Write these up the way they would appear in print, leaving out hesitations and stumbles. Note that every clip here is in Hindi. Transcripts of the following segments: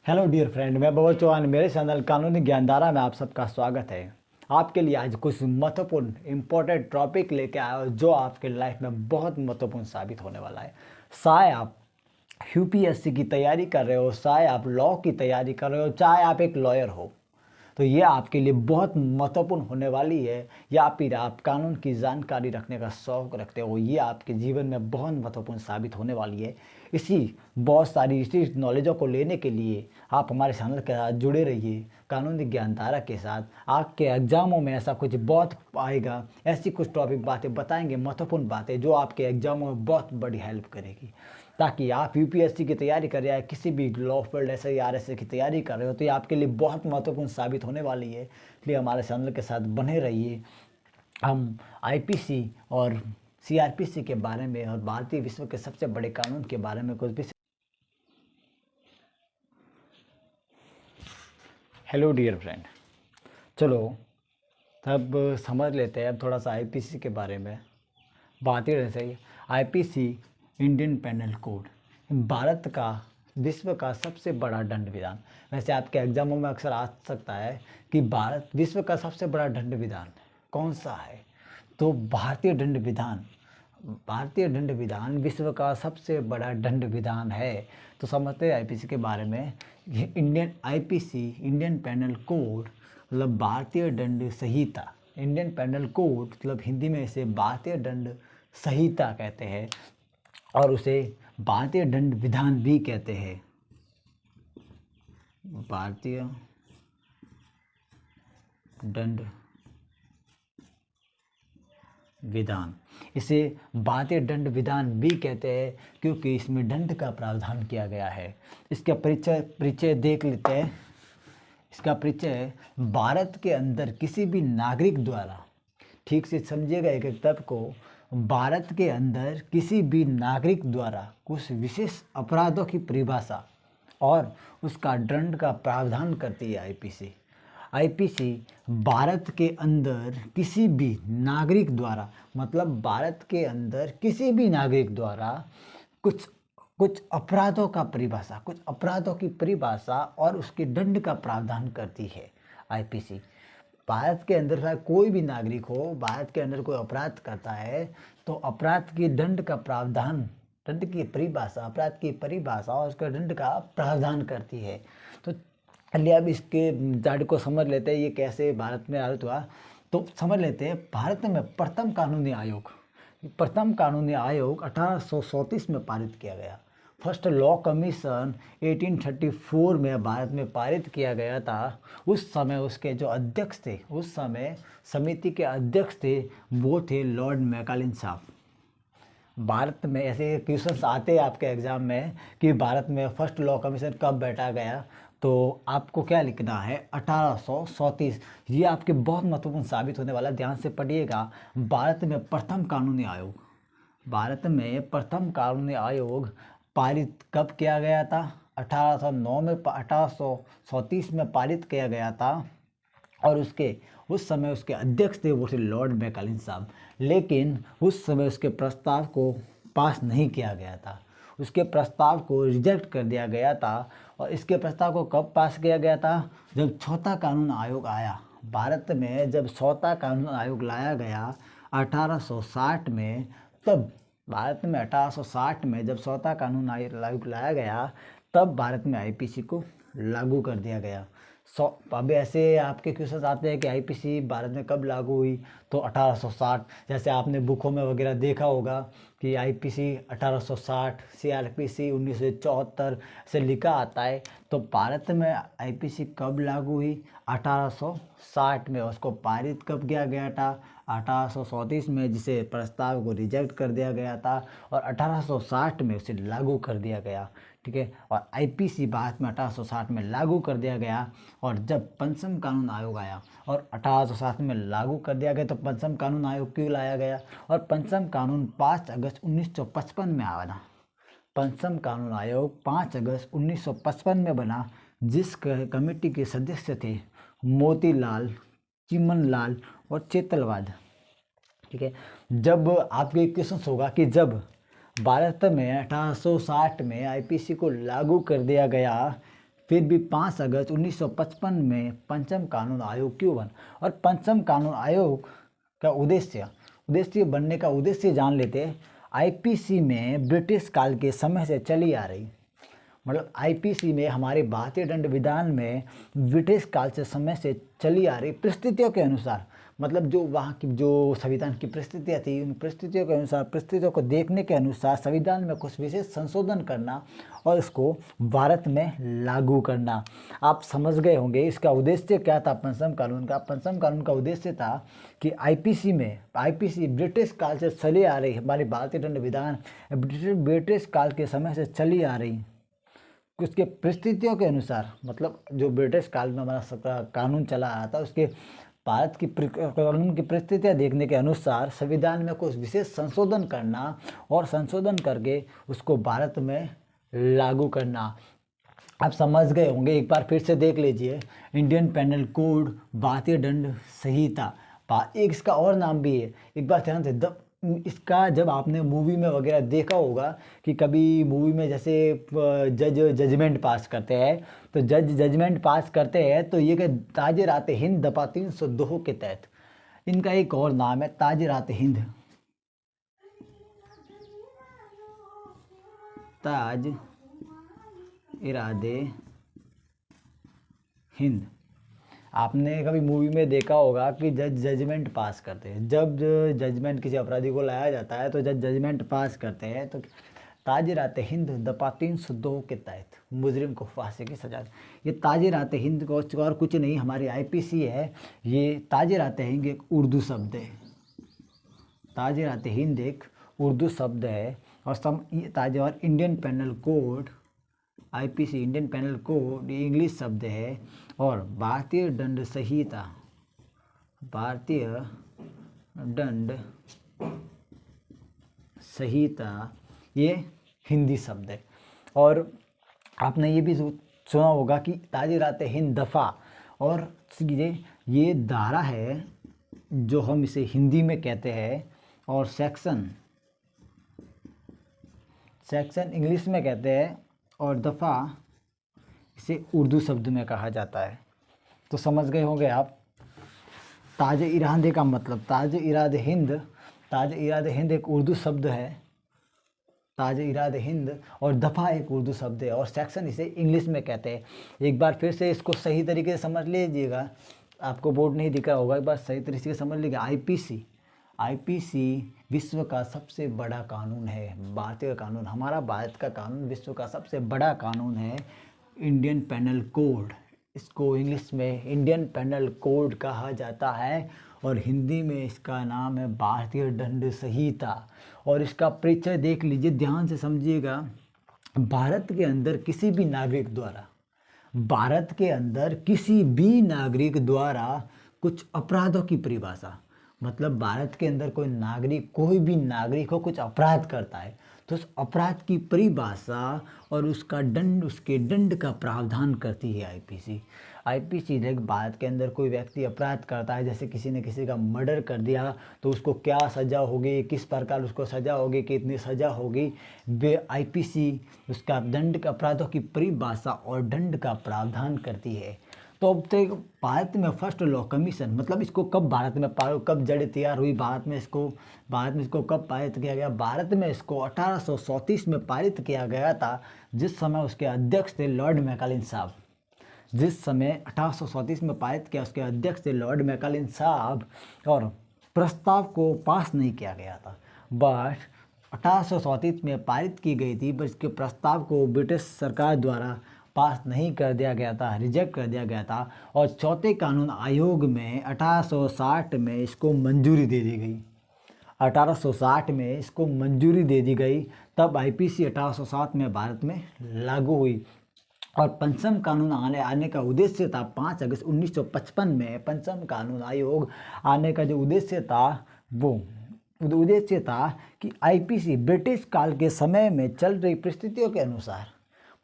हेलो डियर फ्रेंड, मैं बबल चौहान। मेरे चैनल कानूनी ज्ञानधारा में आप सबका स्वागत है। आपके लिए आज कुछ महत्वपूर्ण इंपॉर्टेंट टॉपिक लेके आया हूं जो आपके लाइफ में बहुत महत्वपूर्ण साबित होने वाला है। चाहे आप यूपीएससी की तैयारी कर रहे हो, चाहे आप लॉ की तैयारी कर रहे हो, चाहे आप एक लॉयर हो, तो ये आपके लिए बहुत महत्वपूर्ण होने वाली है। या फिर आप कानून की जानकारी रखने का शौक रखते हो, ये आपके जीवन में बहुत महत्वपूर्ण साबित होने वाली है। बहुत सारी इसी नॉलेजों को लेने के लिए आप हमारे चैनल के साथ जुड़े रहिए। कानूनी ज्ञानधारा के साथ आपके एग्जामों में ऐसा कुछ बहुत आएगा, ऐसी कुछ टॉपिक बातें बताएंगे, महत्वपूर्ण बातें जो आपके एग्जामों में बहुत बड़ी हेल्प करेगी, ताकि आप यूपीएससी की तैयारी कर रहे हैं, किसी भी लॉ फील्ड ऐसे आरएसए की तैयारी कर रहे हो, तो ये आपके लिए बहुत महत्वपूर्ण साबित होने वाली है। इसलिए हमारे चैनल के साथ बने रहिए। हम आईपीसी और सीआरपीसी के बारे में और भारतीय विश्व के सबसे बड़े कानून के बारे में कुछ भी। हेलो डियर फ्रेंड, चलो तब समझ लेते हैं अब थोड़ा सा आईपीसी के बारे में। बात ही रहते ही IPC Indian penal code Bharat का विश्व का सबसे बड़ा दंड विधान। वैसे आपके एग्जामों में अक्सर आ सकता है कि भारत विश्व का सबसे बड़ा दंड विधान कौन सा है, तो भारतीय दंड विधान विश्व का सबसे बड़ा दंड विधान है। तो समझते हैं आईपीसी के बारे में। ये Indian IPC Indian penal code मतलब भारतीय दंड संहिता। इंडियन पेनल कोड मतलब हिंदी में इसे भारतीय दंड संहिता कहते हैं और उसे भारतीय दंड विधान भी कहते हैं। भारतीय दंड विधान, इसे भारतीय दंड विधान भी कहते हैं क्योंकि इसमें दंड का प्रावधान किया गया है। इसका परिचय देख लेते हैं। इसका परिचय भारत के अंदर किसी भी नागरिक द्वारा, ठीक से समझिएगा एक एक तब को, भारत के अंदर किसी भी नागरिक द्वारा कुछ विशेष अपराधों की परिभाषा और उसका दंड का प्रावधान करती है आईपीसी। आईपीसी भारत के अंदर किसी भी नागरिक द्वारा, मतलब भारत के अंदर किसी भी नागरिक द्वारा कुछ कुछ अपराधों की परिभाषा और उसके दंड का प्रावधान करती है आईपीसी। भारत के अंदर चाहे कोई भी नागरिक हो, भारत के अंदर कोई अपराध करता है तो अपराध की दंड का प्रावधान, दंड की परिभाषा, अपराध की परिभाषा और उसके दंड का प्रावधान करती है। तो चलिए अब इसके जड़ को समझ लेते हैं, ये कैसे भारत में आयोजित हुआ। तो समझ लेते हैं भारत में प्रथम कानूनी आयोग 1834 में पारित किया गया। फर्स्ट लॉ कमीशन 1834 में भारत में पारित किया गया था। उस समय उसके जो अध्यक्ष थे, उस समय समिति के अध्यक्ष थे, वो थे लॉर्ड मैकाले साहब। भारत में ऐसे क्वेश्चंस आते हैं आपके एग्ज़ाम में कि भारत में फर्स्ट लॉ कमीशन कब बैठा गया, तो आपको क्या लिखना है 1834। ये आपके बहुत महत्वपूर्ण साबित होने वाला, ध्यान से पढ़िएगा। भारत में प्रथम कानूनी आयोग पारित कब किया गया था? 1809 में, 1834 में पारित किया गया था और उस समय उसके अध्यक्ष थे वो थे लॉर्ड मैकाले साहब। लेकिन उस समय उसके प्रस्ताव को पास नहीं किया गया था, उसके प्रस्ताव को रिजेक्ट कर दिया गया था। और इसके प्रस्ताव को कब पास किया गया था? जब चौथा कानून आयोग आया भारत में, जब चौथा कानून आयोग लाया गया 1860 में, तब भारत में 1860 में जब चौथा कानून आयोग लाया गया, तब भारत में आईपीसी को लागू कर दिया गया। अब ऐसे आपके क्वेश्चन आते हैं कि आईपीसी भारत में कब लागू हुई, तो 1860। जैसे आपने बुकों में वगैरह देखा होगा कि आईपीसी 1860, सीआरपीसी 1974 से लिखा आता है। तो भारत में आईपीसी कब लागू हुई? 1860 में। उसको पारित कब किया गया था? 1834 में, जिसे प्रस्ताव को रिजेक्ट कर दिया गया था, और 1860 में उसे लागू कर दिया गया। ठीक है, और आईपीसी भारत में 1860 में लागू कर दिया गया। और जब पंचम कानून आयोग आया और 1860 में लागू कर दिया गया, तो पंचम कानून आयोग क्यों लाया गया? और पंचम कानून 5 अगस्त 1955 में आया। पंचम कानून आयोग 5 अगस्त 1955 में बना, जिस कमेटी के सदस्य थे मोतीलाल, चिमनलाल और चेतलवाद। ठीक है, जब आपके क्वेश्चन होगा कि जब भारत में 1860 में आईपीसी को लागू कर दिया गया, फिर भी 5 अगस्त 1955 में पंचम कानून आयोग क्यों बना, और पंचम कानून आयोग का उद्देश्य बनने का उद्देश्य जान लेते हैं। आईपीसी में ब्रिटिश काल के समय से चली आ रही, मतलब आईपीसी में हमारे भारतीय दंड विधान में ब्रिटिश काल से समय से चली आ रही परिस्थितियों के अनुसार, मतलब जो वहाँ की जो संविधान की परिस्थितियाँ थी उन परिस्थितियों के अनुसार, परिस्थितियों को देखने के अनुसार संविधान में कुछ विशेष संशोधन करना और इसको भारत में लागू करना। आप समझ गए होंगे इसका उद्देश्य क्या था पंचम कानून का। पंचम कानून का उद्देश्य था कि आईपीसी ब्रिटिश काल से चली आ रही, हमारे भारतीय दंड विधान ब्रिटिश काल के समय से चली आ रही उसके परिस्थितियों के अनुसार, मतलब जो ब्रिटिश काल में हमारा कानून चला आ रहा था उसके भारत की कानून की परिस्थितियाँ देखने के अनुसार संविधान में कुछ विशेष संशोधन करना और संशोधन करके उसको भारत में लागू करना। आप समझ गए होंगे, एक बार फिर से देख लीजिए। इंडियन पेनल कोड, भारतीय दंड संहिता, एक इसका और नाम भी है, एक बार ध्यान से इसका जब आपने मूवी में वगैरह देखा होगा कि कभी मूवी में जैसे जजमेंट पास करते हैं, तो जजमेंट पास करते हैं तो ये कि ताज़-ए-रात हिंद दफ़ा 302 के तहत, इनका एक और नाम है ताज़-ए-रात हिंद, ताज़-ए-रात हिंद। आपने कभी मूवी में देखा होगा कि जज जजमेंट पास करते हैं, जब जजमेंट किसी अपराधी को लाया जाता है तो जज जजमेंट पास करते हैं तो ताज़-ए-रात हिंद दफ़ा 302 के तहत मुजरिम को फांसी की सजा। ये ताज़-ए-रात हिंद को और कुछ नहीं, हमारी आईपीसी है। ये ताज़-ए-रात हिंद एक उर्दू शब्द है, ताज़-ए-रात हिंद एक उर्दू शब्द है और Indian penal code IPC Indian penal code English शब्द है, और भारतीय दंड संहिता, भारतीय दंड संहिता ये हिंदी शब्द है। और आपने ये भी सुना होगा कि ताज़-ए-रात हिंद दफ़ा, और ये धारा है जो हम इसे हिंदी में कहते हैं, और सेक्शन इंग्लिश में कहते हैं, और दफ़ा इसे उर्दू शब्द में कहा जाता है। तो समझ गए होंगे आप। ताज़-ए-इरादे का मतलब ताज़-ए-इरादे हिंद एक उर्दू शब्द है, ताज़-ए-इरादे हिंद, और दफ़ा एक उर्दू शब्द है, और सेक्शन इसे इंग्लिश में कहते हैं। एक बार फिर से इसको सही तरीके से समझ लीजिएगा, आपको बोर्ड नहीं दिख रहा होगा, एक बार सही तरीके से समझ लीजिएगा। आईपीसी विश्व का सबसे बड़ा कानून है, भारतीय कानून, हमारा भारत का कानून विश्व का सबसे बड़ा कानून है। इंडियन पेनल कोड, इसको इंग्लिश में इंडियन पेनल कोड कहा जाता है, और हिंदी में इसका नाम है भारतीय दंड संहिता। और इसका परिचय देख लीजिए, ध्यान से समझिएगा। भारत के अंदर किसी भी नागरिक द्वारा कुछ अपराधों की परिभाषा, मतलब भारत के अंदर कोई भी नागरिक हो कुछ अपराध करता है तो उस अपराध की परिभाषा और उसके दंड का प्रावधान करती है आईपीसी। जब भारत के अंदर कोई व्यक्ति अपराध करता है, जैसे किसी ने किसी का मर्डर कर दिया, तो उसको क्या सज़ा होगी, किस प्रकार उसको सज़ा होगी, कितनी सज़ा होगी, वे आईपीसी उसका दंड का अपराधों की परिभाषा और दंड का प्रावधान करती है। तो अब तक भारत में फर्स्ट लॉ कमीशन, मतलब इसको कब जड़ तैयार हुई, भारत में इसको कब पारित किया गया। भारत में इसको 1837 में पारित किया गया था, जिस समय उसके अध्यक्ष थे लॉर्ड मैकाले साहब। जिस समय 1837 में पारित किया, उसके अध्यक्ष थे लॉर्ड मैकाले साहब, और प्रस्ताव को पास नहीं किया गया था, बट 1837 में पारित की गई थी, पर इसके प्रस्ताव को ब्रिटिश सरकार द्वारा पास नहीं कर दिया गया था, रिजेक्ट कर दिया गया था। और चौथे कानून आयोग में 1860 में इसको मंजूरी दे दी गई, 1860 में इसको मंजूरी दे दी गई। तब आईपीसी 1860 में भारत में लागू हुई। और पंचम कानून आने का उद्देश्य था 5 अगस्त 1955 में पंचम कानून आयोग आने का जो उद्देश्य था वो उद्देश्य था कि आईपीसी ब्रिटिश काल के समय में चल रही परिस्थितियों के अनुसार,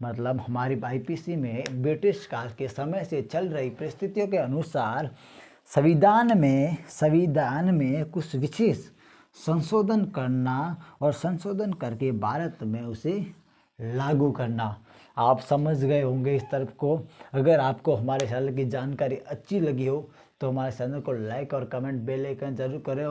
मतलब हमारी आईपीसी में ब्रिटिश काल के समय से चल रही परिस्थितियों के अनुसार संविधान में कुछ विशेष संशोधन करना और संशोधन करके भारत में उसे लागू करना। आप समझ गए होंगे इस तरफ को। अगर आपको हमारे चैनल की जानकारी अच्छी लगी हो तो हमारे चैनल को लाइक और कमेंट बेल आइकन जरूर करें,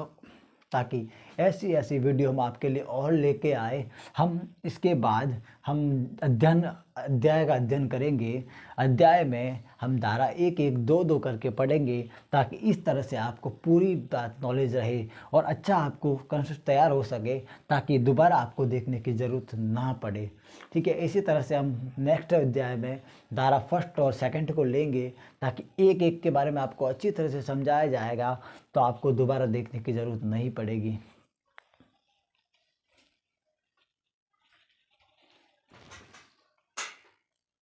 ताकि ऐसी ऐसी वीडियो हम आपके लिए और लेके आए। हम इसके बाद हम अध्याय का अध्ययन करेंगे। अध्याय में हम धारा 1 1 2 2 करके पढ़ेंगे, ताकि इस तरह से आपको पूरी बात नॉलेज रहे और अच्छा आपको कंसेप्ट तैयार हो सके, ताकि दोबारा आपको देखने की ज़रूरत ना पड़े। ठीक है, इसी तरह से हम नेक्स्ट अध्याय में धारा फर्स्ट और सेकंड को लेंगे, ताकि एक एक के बारे में आपको अच्छी तरह से समझाया जाएगा, तो आपको दोबारा देखने की ज़रूरत नहीं पड़ेगी।